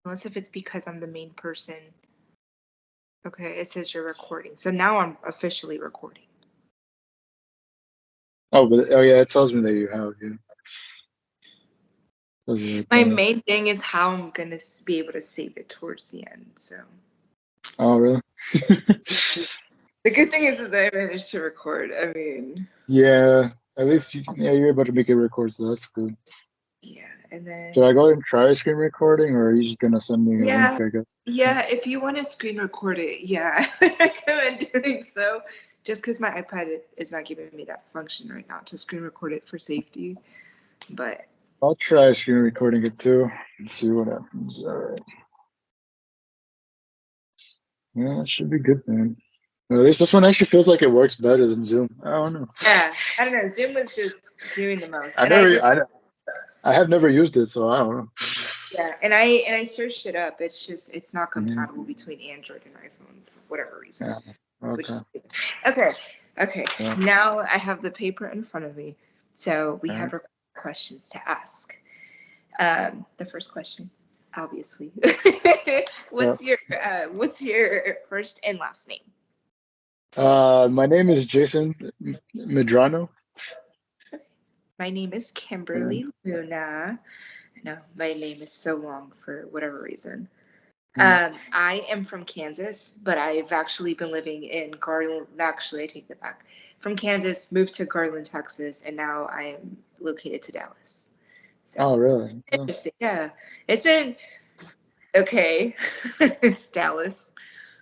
Unless if it's because I'm the main person. Okay, it says you're recording. So now I'm officially recording. Oh yeah, it tells me that you have. Yeah. My main thing is how I'm gonna be able to save it towards the end. So. Oh really? The good thing is I managed to record. I mean. Yeah. At least you're able to make it record, so that's good. Yeah, and then. Should I go ahead and try screen recording, or are you just gonna send me a link? Yeah, I guess. yeah. If you want to screen record it, yeah, I would recommend doing so. Just because my iPad is not giving me that function right now to screen record it for safety. But I'll try screen recording it too and see what happens. All right. Yeah, that should be good then. At least this one actually feels like it works better than Zoom. I don't know. yeah, I don't know. Zoom was just doing the most, I and I never, really, I have never used it, so I don't know. yeah, and I searched it up. It's just it's not Mhm. compatible between Android and iPhone for whatever reason. Yeah. Which Okay. is okay. Okay. Yeah. Now I have the paper in front of me, so we All right. have questions to ask. The first question, obviously, Yeah. what's your first and last name? My name is Jason Medrano. My name is Yeah. Kimberly Luna. No, my name is so long for whatever reason. Mm. I am from Kansas, but I've actually been living in Garland. Actually, I take that back. From Kansas, moved to Garland, Texas, and now I am located to Dallas. So Oh, really? Oh. interesting. Yeah, it's been okay. It's Dallas.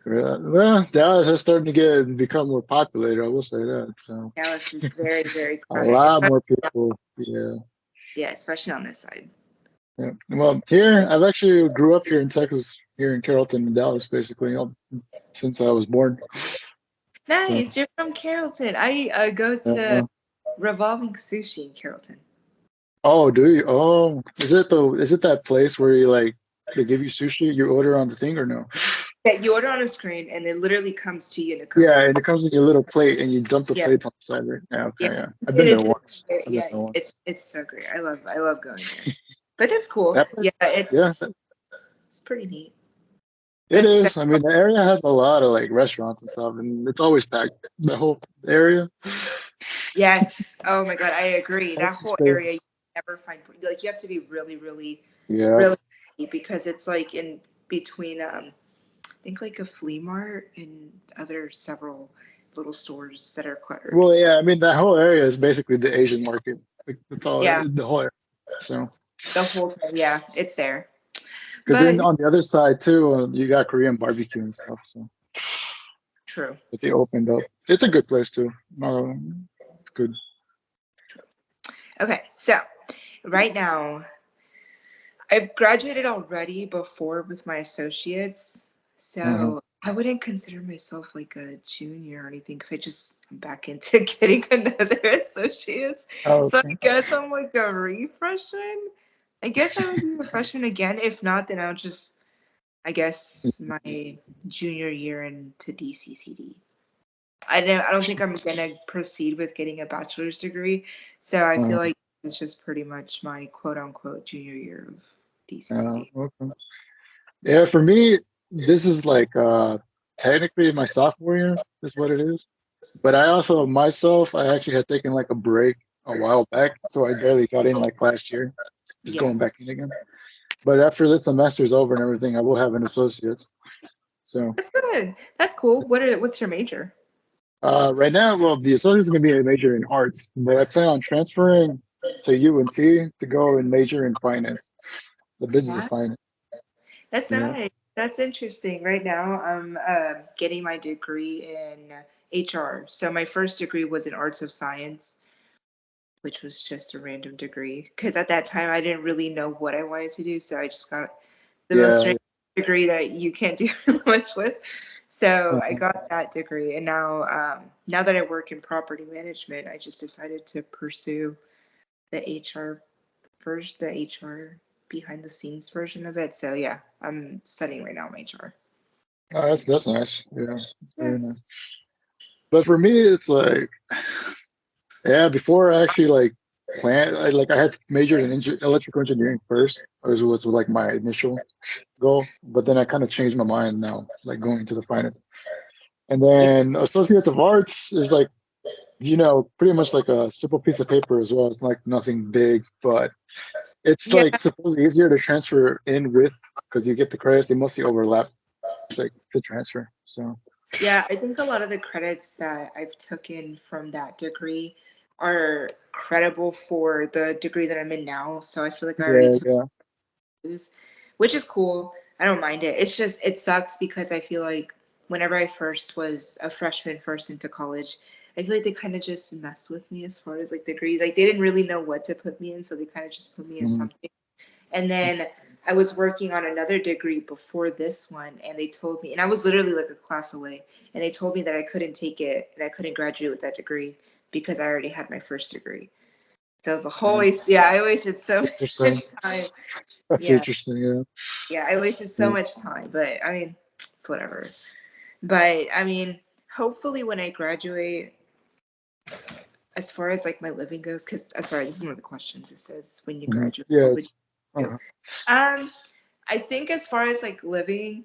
Yeah. Well, Dallas is starting to become more populated. I will say that. So Dallas is very, very a crowded. lot more people. Yeah. Yeah, especially on this side. Yeah. Well, here I've actually grew up here in Texas, here in Carrollton, and Dallas, basically, since I was born. So, Nice. You're from Carrollton. I go to uh, Revolving Sushi in Carrollton. oh, do you? Oh, is it that place where you like they give you sushi, you order on the thing or no? Yeah, you order on a screen and it literally comes to you in a cup. Yeah, and it comes in your little plate, and you dump the Yeah, plates on the side, right? Yeah, yeah. okay, yeah. I've And been there it, once. I've been yeah, there once. it's so great. I love going there. But that's cool. That place, Yeah, yeah, it's pretty neat. it It's so is. I mean, the area has a lot of like restaurants and stuff, and it's always packed. The whole area. yes. Oh my God, I agree. That Empty whole area you space. never find like you have to be really, really, Yeah. really lucky because it's like in between I think like a flea mart and other several little stores that are cluttered. Well, yeah. I mean, that whole area is basically the Asian market. Like, that's all. Yeah, The whole area. So, the whole thing. Yeah, it's there. because then But on the other side too, you got Korean barbecue and stuff. So true, that they opened up. It's a good place too. It's good. true. Okay, so right now I've graduated already before with my associates, Uh-huh. so I wouldn't consider myself like a junior or anything because I just I'm back into getting another associate's. Oh, So I okay. guess I'm like a refreshman. I guess I would be a freshman again. If not, then I'll just I guess my junior year into DCCD. I don't think I'm gonna proceed with getting a bachelor's degree, so I feel Uh, like it's just pretty much my quote unquote junior year of DCCD. okay. Yeah, for me, this is like technically my sophomore year is what it is. But I also myself, I actually had taken like a break a while back, so I barely got in like last year, just Yeah, going back in again. But after this semester's over and everything, I will have an associate's. So that's good. That's cool. What's your major? right now, well, the associate's gonna be a major in arts, but I plan on transferring to UNT to go and major in finance, the business of Wow, finance. that's Yeah. nice. That's interesting. Right now, I'm getting my degree in HR. So my first degree was in arts of science, which was just a random degree because at that time I didn't really know what I wanted to do. So I just got the most Yeah. random degree that you can't do much with. So I Uh-huh. got that degree, and now that I work in property management, I just decided to pursue the HR version, the HR behind the scenes version of it. So yeah, I'm studying right now in HR. Oh, that's nice. Yeah, it's Yeah. very nice. But for me, it's like, yeah, before I actually like plan. I had majored in electrical engineering first. Was like my initial goal, but then I kind of changed my mind now, like going to the finance. And Yeah, then associates of arts is like, pretty much like a simple piece of paper as well. It's like nothing big, but it's yeah, like supposedly easier to transfer in with because you get the credits. They mostly overlap, like to transfer. So yeah. I think a lot of the credits that I've taken from that degree are credible for the degree that I'm in now. So I feel like I already yeah, took yeah. this, which is cool. I don't mind it. It's just it sucks because I feel like whenever I first was a freshman, first into college, I feel like they kind of just messed with me as far as like degrees. Like they didn't really know what to put me in, so they kind of just put me in Mhm. something. And then I was working on another degree before this one, and they told me, and I was literally like a class away, and they told me that I couldn't take it and I couldn't graduate with that degree because I already had my first degree. So it was a whole Yeah. waste. Yeah, I wasted so Interesting. much time. That's Yeah, interesting. Yeah. yeah, I wasted so Yeah. much time, but I mean, it's whatever. But I mean, hopefully when I graduate, as far as like my living goes, because sorry, this is one of the questions. It says when you Mhm. graduate, Yeah. what would It's. you do? Uh, Um, I think as far as like living,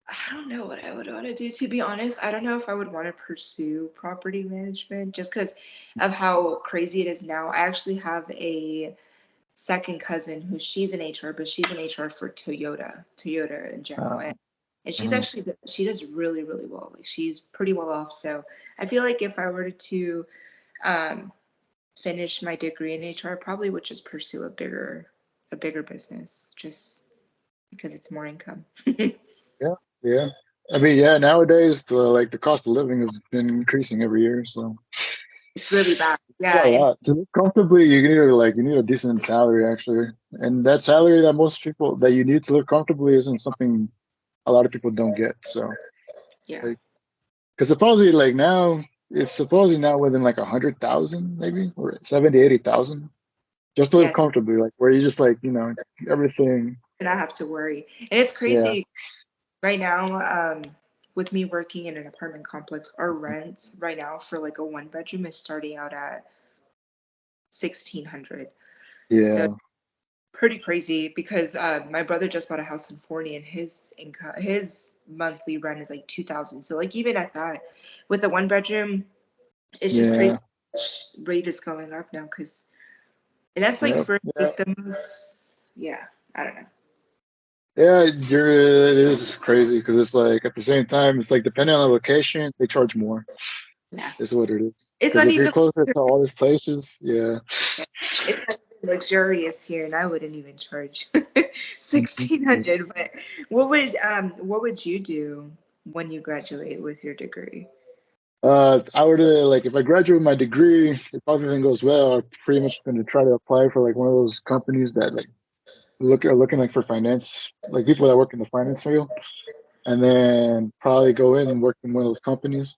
I don't know what I would want to do, to be honest. I don't know if I would want to pursue property management just because of how crazy it is now. I actually have a second cousin who she's in HR, but she's in HR for Toyota in general. uh, And she's uh, actually, she does really, really well. Like she's pretty well off. So I feel like if I were to um, finish my degree in HR, I probably would just pursue a bigger business just because it's more income. yeah. Yeah. I mean, yeah. Nowadays, the cost of living has been increasing every year. So It's really bad. yeah, Yeah. a And lot. To live comfortably, you need a decent salary actually, and that salary that most people that you need to live comfortably isn't something a lot of people don't get. So yeah. like, because supposedly like now it's supposedly now within like 100,000 maybe or 70, 80,000 just to live Yeah. comfortably, like where you just like everything. And I have to worry. And it's Yeah. crazy right now, with me working in an apartment complex, our rent right now for like a one bedroom is starting out at 1,600. So Yeah. pretty crazy because my brother just bought a house in Forney and his monthly rent is like 2,000. So like even at that, with a one bedroom, it's just crazy. Yeah. Rate is going up now because and that's like Yep. for Yeah. like the most, yeah, I don't know. Yeah, it is crazy because it's like at the same time, it's like depending on the location, they charge more. Yeah, Is what it is. it's Because not if you're even closer to all these places, yeah. it's not even luxurious here, and I wouldn't even charge Mhm. 1,600. But what would you do when you graduate with your degree? I would like if I graduate with my degree, if everything goes well, I'm pretty much going to try to apply for like one of those companies that like are looking like for finance, like people that work in the finance field, and then probably go in and work in one of those companies.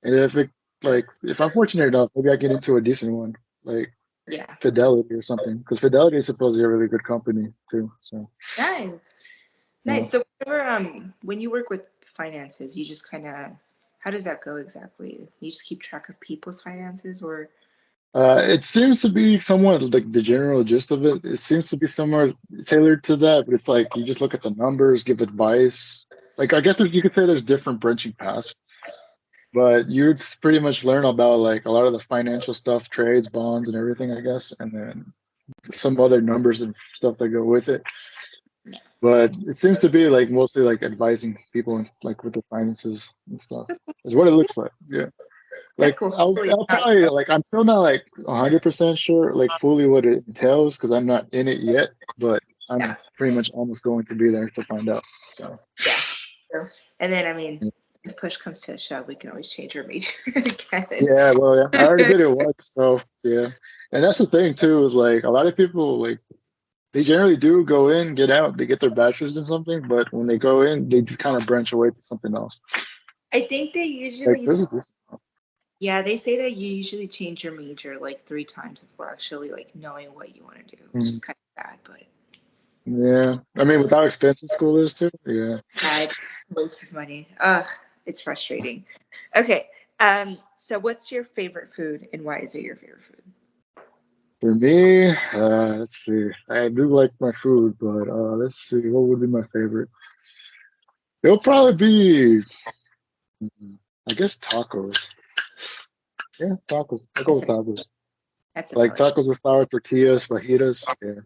And if I'm fortunate enough, maybe I get into a decent one, like Yeah, Fidelity or something, because Fidelity is supposedly a really good company too. So nice, yeah. nice. So whenever when you work with finances, you just kind of how does that go exactly? You just keep track of people's finances, or It seems to be somewhat like the general gist of it. It seems to be somewhat tailored to that, but it's like you just look at the numbers, give advice. Like I guess you could say there's different branching paths, but you'd pretty much learn about like a lot of the financial stuff, trades, bonds, and everything, I guess, and then some other numbers and stuff that go with it. But it seems to be like mostly like advising people like with their finances and stuff. that's cool. Is what it Yeah, looks like. Yeah. that's Like cool. Hopefully, it's I'll not. probably like I'm still not like 100% sure like fully what it entails because I'm not in it yet, but Yeah, I'm pretty much almost going to be there to find out. So yeah. So, and then I mean, yeah, if push comes to a shove, we can always change our major again. yeah, well, yeah, I already did it once, so yeah. And that's the thing too is like a lot of people like they generally do go in, get out, they get their bachelor's in something, but when they go in, they kind of branch away to something else. I think they Like usually, this is this. yeah, they say that you usually change your major like 3 times before actually like knowing what you want to do, which is kind of sad, but Yeah, I mean, with how expensive school is too. Yeah. sad, waste of money. Ugh, it's frustrating. Okay, so what's your favorite food and why is it your favorite food? For me, let's see. I do like my food, but let's see. What would be my favorite? It'll probably be, I guess, tacos. Yeah, tacos. I go That's with a tacos. that's a Like valid choice. tacos with flour tortillas, fajitas. Yeah.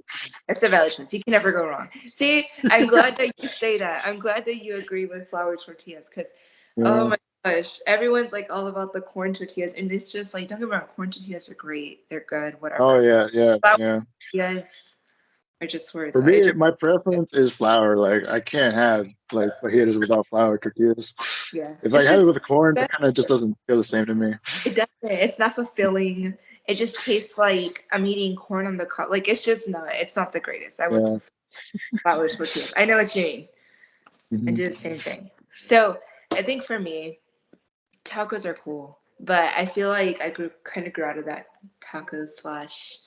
That's a valid choice. You can never go wrong. See, I'm glad that you say that. I'm glad that you agree with flour tortillas because, oh Yeah. my gosh, everyone's like all about the corn tortillas, and it's just like don't get me wrong, corn tortillas are great. They're good, Oh whatever. yeah, yeah, Flour yeah. tortillas are just where it's For at. It me, just my preference is flour. Like I can't have like fajitas without flour tortillas. yeah, If I it's have it just with the corn, good. it kind of just doesn't feel the same to me. It doesn't. It's not fulfilling. It just tastes like I'm eating corn on the cob. Like it's just not. It's not the greatest. I would Yeah. prefer flour tortillas. I know what you mean. I Hmm. do the same thing. So I think for me, tacos are cool, but I feel like I grew out of that taco slash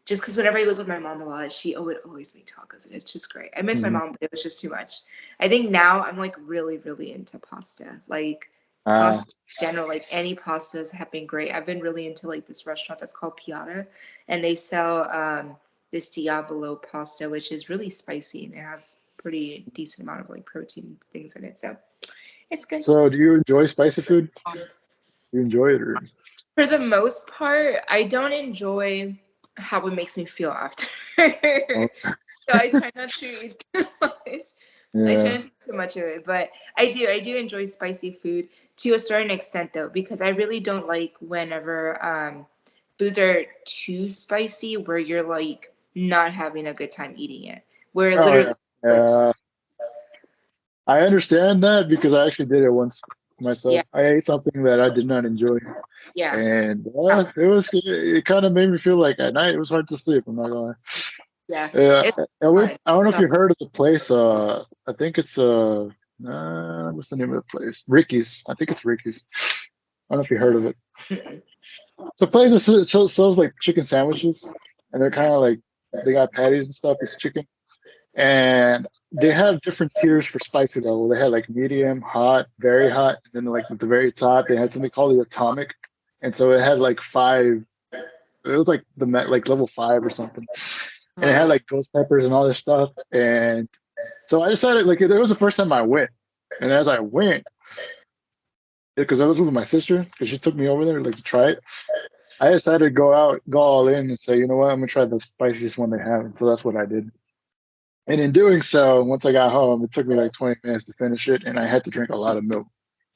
just because whenever I lived with my mom a lot, she would always make tacos, and it's just great. I miss my Hmm. mom, but it was just too much. I think now I'm like really, really into pasta, like Ah, pasta in general. Like any pastas have been great. I've been really into like this restaurant that's called Piata, and they sell this Diavolo pasta, which is really spicy and it has pretty decent amount of like protein things in it. So it's good. so do you enjoy spicy food? You enjoy it, or? For the most part, I don't enjoy how it makes me feel after. Oh, So I try not to eat too much. I try yeah. not to eat too much of it, but I do enjoy spicy food to a certain extent though, because I really don't like whenever foods are too spicy where you're like not having a good time eating it. Where it Oh literally yeah. hurts. Yeah. I understand that because I actually did it once Yeah, myself. I ate something that I did not enjoy, yeah. and it kind of made me feel like at night it was hard to sleep. I'm not gonna lie. Yeah. Yeah, It's I fun. don't know if So, you heard of the place. I think it's what's the name of the place? Ricky's. I think it's Ricky's. I don't know if you heard of it. mm-mm. It's a place that sells like chicken sandwiches, and they're kind of like they got patties and stuff. It's chicken, and they have different tiers for spicy level. They had like medium, hot, very hot, and then like at the very top they had something called the atomic, and so it had like five. It was like like level 5 or something, and it had Uh, like ghost peppers and all this stuff. And so I decided like it was the first time I went, and as I went, because I was with my sister, because she took me over there like to try it. I decided to go all in, and say, you know what, I'm gonna try the spiciest one they have. And so that's what I did. And in doing so, once I got home, it took me like 20 minutes to finish it, and I had to drink a lot of milk.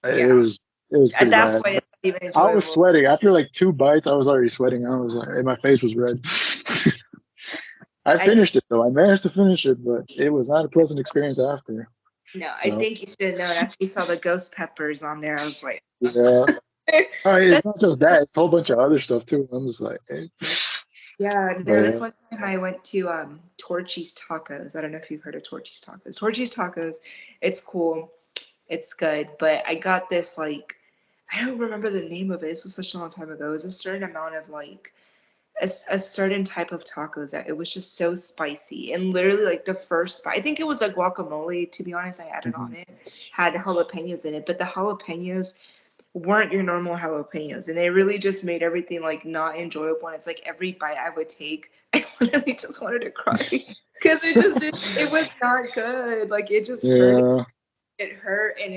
It yeah. was it was At pretty that bad. point, it's not even I was enjoyable. sweating after like 2 bites. I was already sweating. I was like, and my face was red. I I think finished it though. I managed to finish it, but it was not a pleasant experience after. no, I So think you should have known after you saw the ghost peppers on there. I was like, yeah. Oh, it's that's not just that; it's a whole bunch of other stuff too. I'm just like, hey. yeah. But No, this one time I went to Torchy's Tacos. I don't know if you've heard of Torchy's Tacos. Torchy's Tacos, it's cool, it's good, but I got this like I don't remember the name of it. This was such a long time ago. It was a certain amount of like a certain type of tacos that it was just so spicy and literally like the first bite. I think it was like guacamole. To be honest, I added on mhm. it, had jalapenos in it, but the jalapenos weren't your normal jalapenos and they really just made everything like not enjoyable and it's like every bite I would take I literally just wanted to cry because it just did it was not good like it just hurt Yeah, it hurt and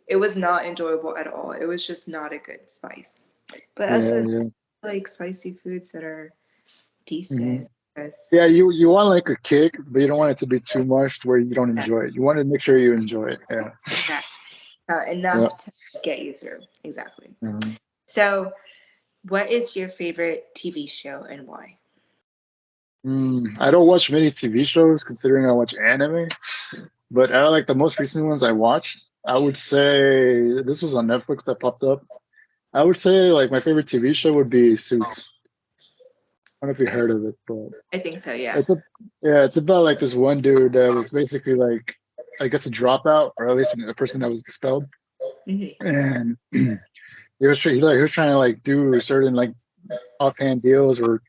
it was not enjoyable at all it was just not a good spice but other yeah, than yeah. like spicy foods that are Hmm. decent yes Yeah, you want like a kick, but you don't want it to be too much to where you don't yeah, enjoy it. You want to make sure you enjoy it. Yeah. exactly. Yeah. Enough to get you through exactly Mhm. so what is your favorite TV show and why I don't watch many TV shows considering I watch anime, but out of like the most recent ones I watched, I would say this was on Netflix that popped up. I would say like my favorite TV show would be Suits. I don't know if you heard of it, but I think so, yeah. it's a yeah, it's about like this one dude that was basically like I guess a dropout or at least a person that was expelled, Hmm. and he was trying to like do certain like offhand deals or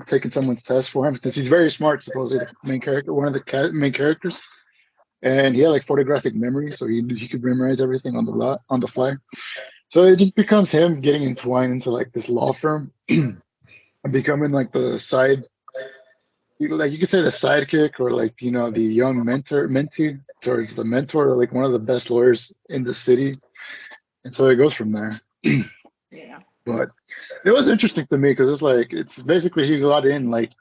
taking someone's test for him since he's very smart, supposedly the main character, one of the main characters, and he had like photographic memory, so he could memorize everything on the fly. So it just becomes him getting entwined into like this law firm, becoming like the side, like you could say the sidekick or like the young mentee towards the mentor, or like one of the best lawyers in the city, and so it goes from there. Yeah. But it was interesting to me because it's basically he got in like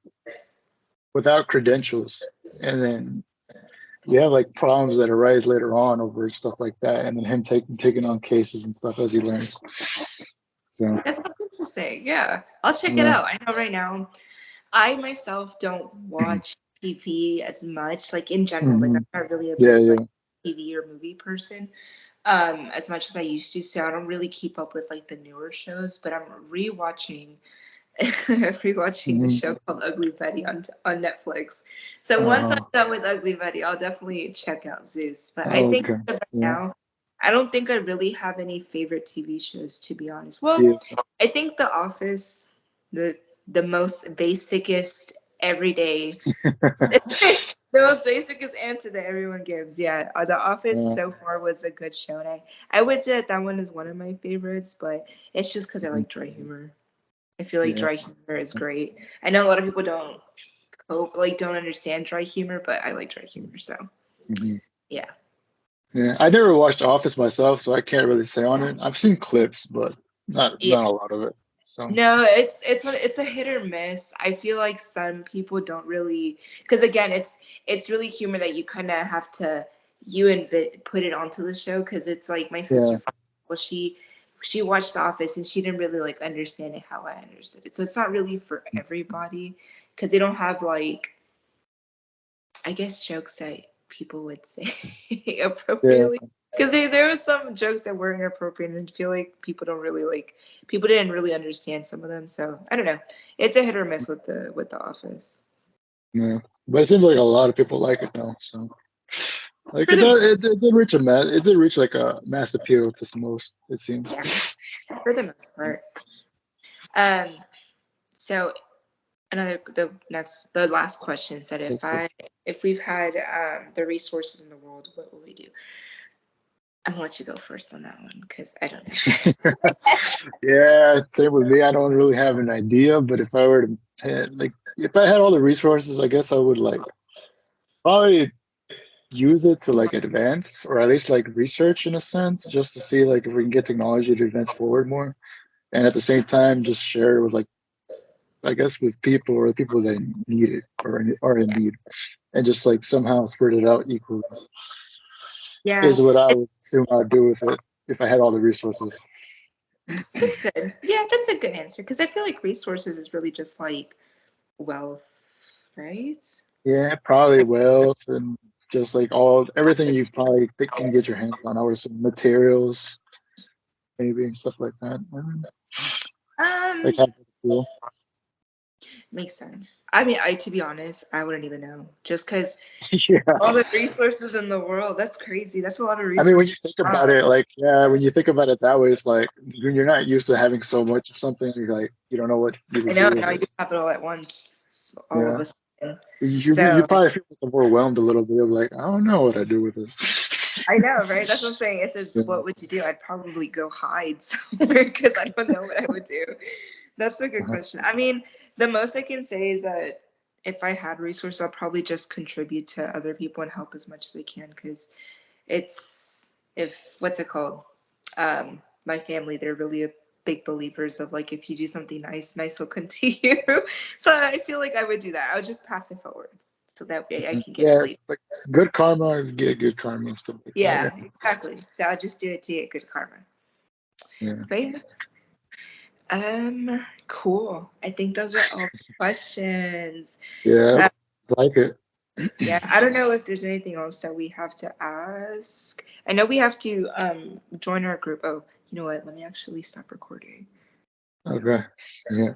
without credentials, and then you have like problems that arise later on over stuff like that, and then him taking on cases and stuff as he learns. So That sounds interesting. Yeah. I'll check it yeah, out. I know right now I myself don't watch TV as much, like in general. Like hmm I'm not really a yeah, big like yeah, TV or movie person, as much as I used to. So I don't really keep up with like the newer shows, but I'm rewatching rewatching the hmm show called Ugly Betty on Netflix. So once I'm uh, done with Ugly Betty, I'll definitely check out Zeus. But I think okay, as of right yeah, now, I don't think I really have any favorite TV shows, to be honest. Well, yeah, I think The Office, the the most basicest everyday the most basicest answer that everyone gives. Yeah, The Office uh, so far was a good show, and I would say that that one is one of my favorites, but it's just because I mhm, like dry humor. I feel like yeah, dry humor is great. I know a lot of people don't cope, like don't understand dry humor, but I like dry humor, so hmm yeah. yeah. I never watched Office myself, so I can't really say on it. I've seen clips, but Yeah. not a lot of it. So No, it's a hit or miss. I feel like some people don't really, because again, it's really humor that you kind of have to put it onto the show, because it's like my yeah, sister, well, she watched The Office and she didn't really like understand it how I understood it. So it's not really for everybody, because they don't have like, I guess, jokes that people would say yeah, appropriately. Because there were some jokes that were inappropriate, and I feel like people didn't really understand some of them. So I don't know. It's a hit or miss with the Office. yeah. But it seems like a lot of people like it now. So like For the most, it did reach like a mass appeal to some most, it seems. yeah, for the most part. Um. So the last question said, That's good. if we've had the resources in the world, what will we do? I'm gonna let you go first on that one because I don't know. Yeah, same with me. I don't really have an idea, but if I were to like if I had all the resources, I guess I would like probably use it to like advance or at least like research in a sense, just to see like if we can get technology to advance forward more. And at the same time just share it with like I guess with people or the people that need it or are in need and just like somehow spread it out equally Yeah, is what I would assume I'd do with it if I had all the resources. that's good. Yeah, that's a good answer because I feel like resources is really just like wealth, right? Yeah, probably wealth and just like all everything you probably think can get your hands on. I would assume materials, maybe stuff like that. Like Um, how cool. Makes sense. I mean, I to be honest, I wouldn't even know. Just because Yeah. all the resources in the world, that's crazy. That's a lot of I mean, when resources. you think about it, like, yeah, when you think about it that way, it's like when you're not used to having so much of something, you're like, you don't know what you I would know do with now you it. have it all at once, all of Yeah. a sudden. You So probably feel like overwhelmed a little bit. Like, I don't know what I do with this. I know, right? That's what I'm saying. It says, Yeah. what would you do? I'd probably go hide somewhere because I don't know what I would do. That's a good Uh-huh. question. I mean, the most I can say is that if I had resources, I'll probably just contribute to other people and help as much as I can because it's if what's it called? My family, they're really a big believers of like if you do something nice, nice will come to you. So I feel like I would do that. I would just pass it forward so that way I can get it Yeah, later. like good karma is get good karma and stuff like that. Yeah, exactly. So I'll just do it to get good karma. Yeah. But yeah, cool. I think those are all the questions. Yeah. Uh, Like it. yeah, I don't know if there's anything else that we have to ask. I know we have to join our group. Oh, you know what? Let me actually stop recording. Okay. Yeah.